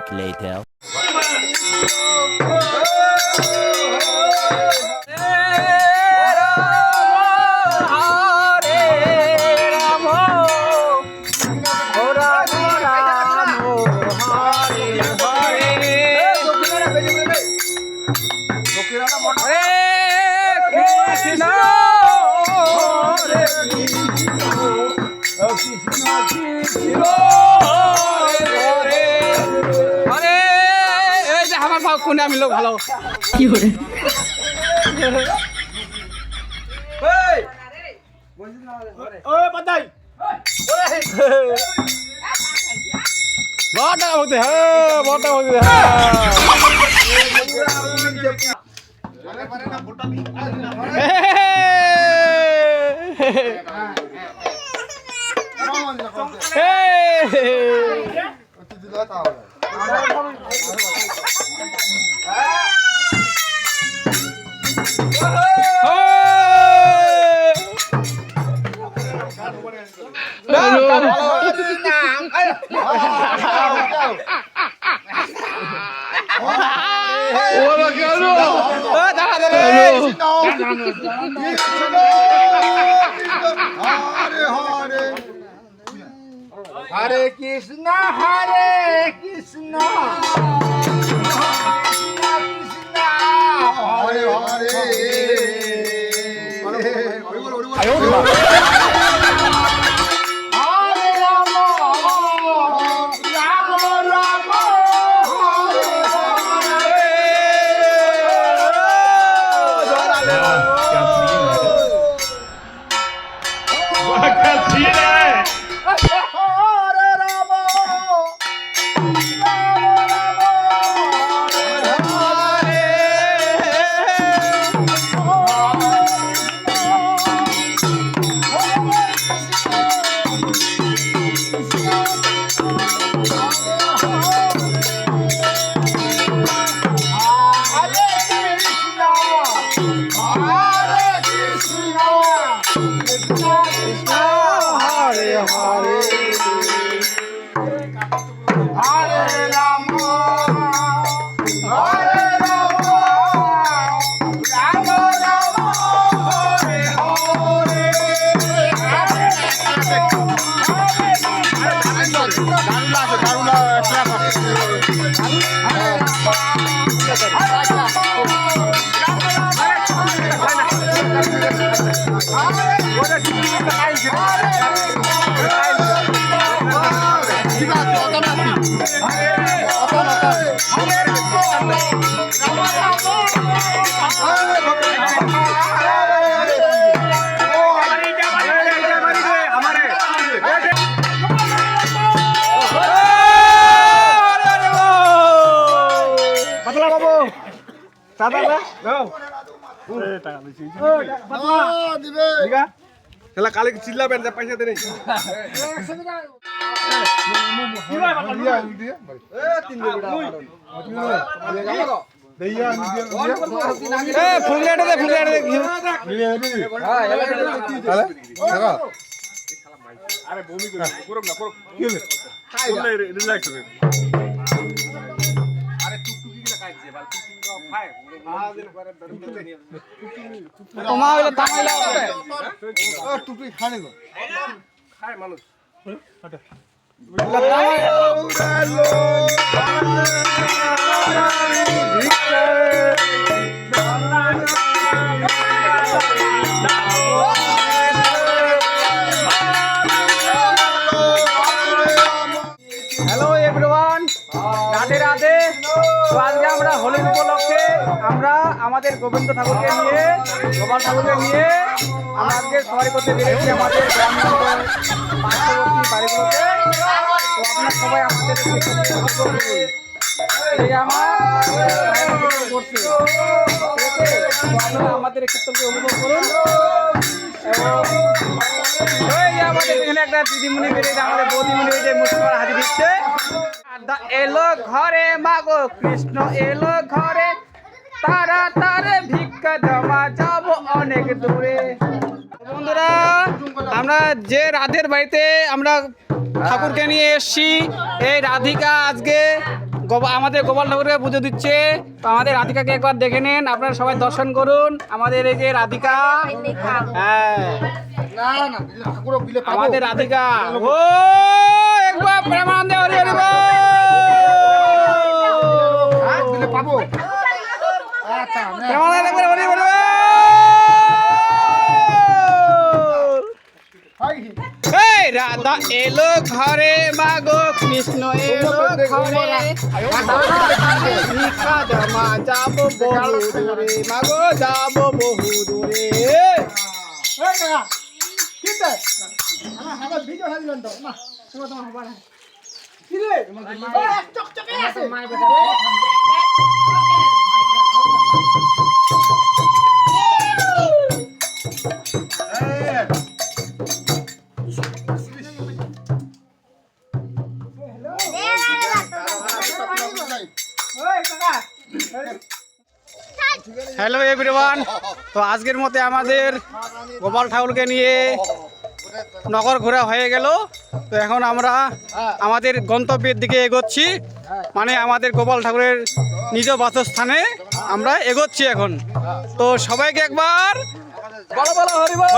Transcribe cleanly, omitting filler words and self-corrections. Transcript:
week later. কোনে আমি লোক ভালো কি করে বড়টা হতে হ্যাঁ বড়টা হতে হরে কৃষ্ণ হরে কৃষ্ণ কৃষ্ণ হরে হরে হরে রাম রাম রাম কালে চিল্লাবেন পয়সা দেন টুপি খানে গো খায় মানুষ হ্যালো এভরিওয়ান, রাধে রাধে। তো আজকে আমরা হোলির উপলক্ষে আমরা আমাদের গোবিন্দ ঠাকুরকে নিয়ে গোপাল ঠাকুরকে নিয়ে আমরা আজকে সবাই করতে বেরিয়েছি আমাদের গ্রামের পার্শ্ববর্তী বাড়িগুলোতে। তো আপনারা সবাই আমাদের করছে আপনারা আমাদের কীর্তনকে উপভোগ করুন। এবং আমাদের এখানে একটা দিদিমণি বেরিয়েছে, আমাদের বৌদিমণি যে মুসলমান হাজি দিচ্ছে। এলো ঘরে মাগো কৃষ্ণ এলো ঘরে, তারা তারে ভিক্ষা জমা যাব অনেক দূরে। বন্ধুরা, আমরা যে রাধের বাড়িতে আমরা ঠাকুরকে নিয়ে এসছি, এই রাধিকা আজকে আমাদের গোপাল ঠাকুরকে পুজো দিচ্ছে। তো আমাদের রাধিকাকে একবার দেখে নেন, আপনারা সবাই দর্শন করুন। আমাদের এই যে রাধিকা, হ্যাঁ না না ঠাকুর বিলে পাবো আমাদের রাধিকা। ও একবার প্রেমানন্দে হরি হরি বল। হ্যাঁ বিলে পাবো আচ্ছা না প্রেমানন্দে একবার হরি হরি বল। হয় কি এই রাধা এলো ঘরে, মাগো কৃষ্ণ এলো ঘরে, ভিক্ষা জমা যাব বহু দূরে, মাগো যাব বহু দূরে। এই কাকা কিতে আমার ভিডিও হারিলেন তো না তোমার তোমার হবার কি রে চকচকে আছে হ্যালো এভরিওয়ান, তো আজকের মতে আমাদের গোপাল ঠাকুরকে নিয়ে নগর ঘোরা হয়ে গেল। তো এখন আমরা আমাদের গন্তব্যের দিকে এগোচ্ছি, মানে আমাদের গোপাল ঠাকুরের নিজ বাসস্থানে আমরা এগোচ্ছি এখন। তো সবাইকে একবার বলো বলো হরি বল।